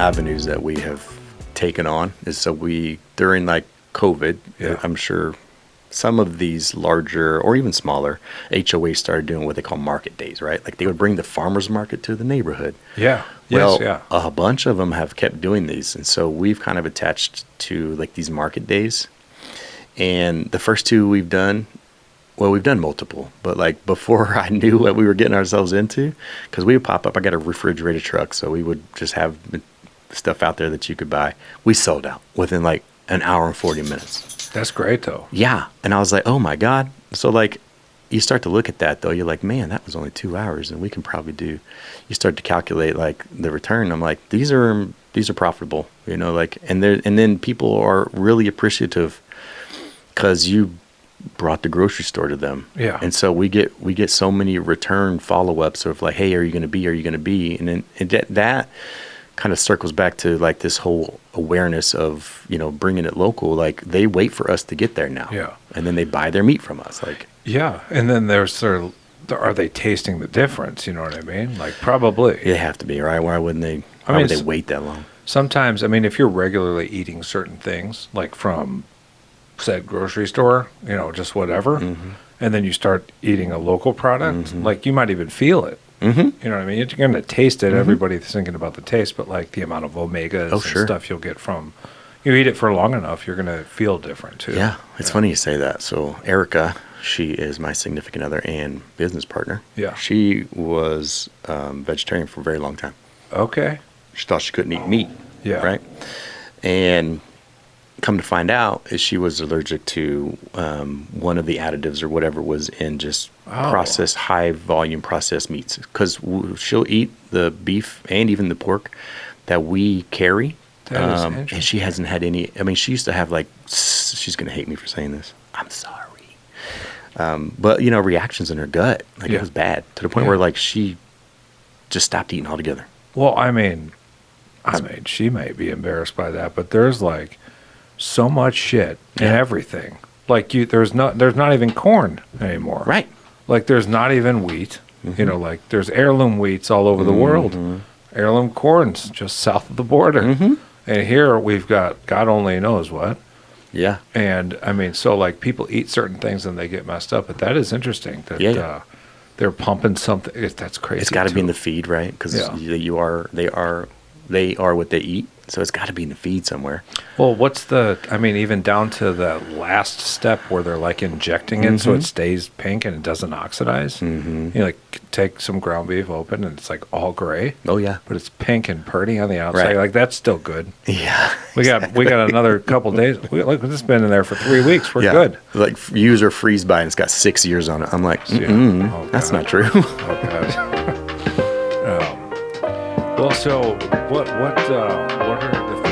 avenues that we have taken on is during like COVID, I'm sure some of these larger or even smaller HOAs started doing what they call market days, right? Like they would bring the farmer's market to the neighborhood. Yeah. Well, Yes, a bunch of them have kept doing these. And so we've kind of attached to like these market days. And the first two we've done multiple, but like before I knew what we were getting ourselves into, because we would pop up. I got a refrigerated truck, so we would just have stuff out there that you could buy. We sold out within like an hour and 40 minutes. That's great, though. Yeah. And I was like, oh my God. So like you start to look at that though. You're like, man, that was only 2 hours and we can probably do, you start to calculate like the return. I'm like, these are profitable, like, and then people are really appreciative because you brought the grocery store to them. Yeah. And so we get so many return follow-ups of like, hey, are you going to be? And then that kind of circles back to like this whole awareness of, bringing it local. Like they wait for us to get there now. Yeah. And then they buy their meat from us. Like, yeah. And then are they tasting the difference? You know what I mean? Like probably. They have to be, right? Why wouldn't they? Why would they wait that long? Sometimes, if you're regularly eating certain things, like from said grocery store, just whatever, and then you start eating a local product, like you might even feel it. You know what I mean? You're going to taste it. Everybody's thinking about the taste, but like the amount of omegas and stuff you'll get from, you eat it for long enough, you're going to feel different too. Yeah, it's funny you say that. So Erica, she is my significant other and business partner. Yeah. She was vegetarian for a very long time. Okay. She thought she couldn't eat meat. Yeah. Right? And come to find out is she was allergic to one of the additives or whatever was in just high volume processed meats, because she'll eat the beef and even the pork that we carry. And she hasn't had any. She used to have like, she's going to hate me for saying this, I'm sorry, but reactions in her gut, like it was bad to the point where like she just stopped eating altogether. Well, she might be embarrassed by that, but there's like so much shit and everything. Like there's not even corn anymore. Right. Like there's not even wheat. Like there's heirloom wheats all over the world. Heirloom corn's just south of the border. And here we've got God only knows what. Yeah. And so like people eat certain things and they get messed up, but that is interesting that they're pumping something. That's crazy. It's got to be in the feed, right? Because they are what they eat. So it's got to be in the feed somewhere. Well, even down to the last step where they're like injecting it so it stays pink and it doesn't oxidize. You like take some ground beef open and it's like all gray. Oh yeah. But it's pink and pretty on the outside. Right. Like that's still good. Yeah. We got another couple days. Look, this has been in there for 3 weeks. We're good. Like use or freeze by and it's got 6 years on it. I'm like, that's not true. Oh God. Well, so what are the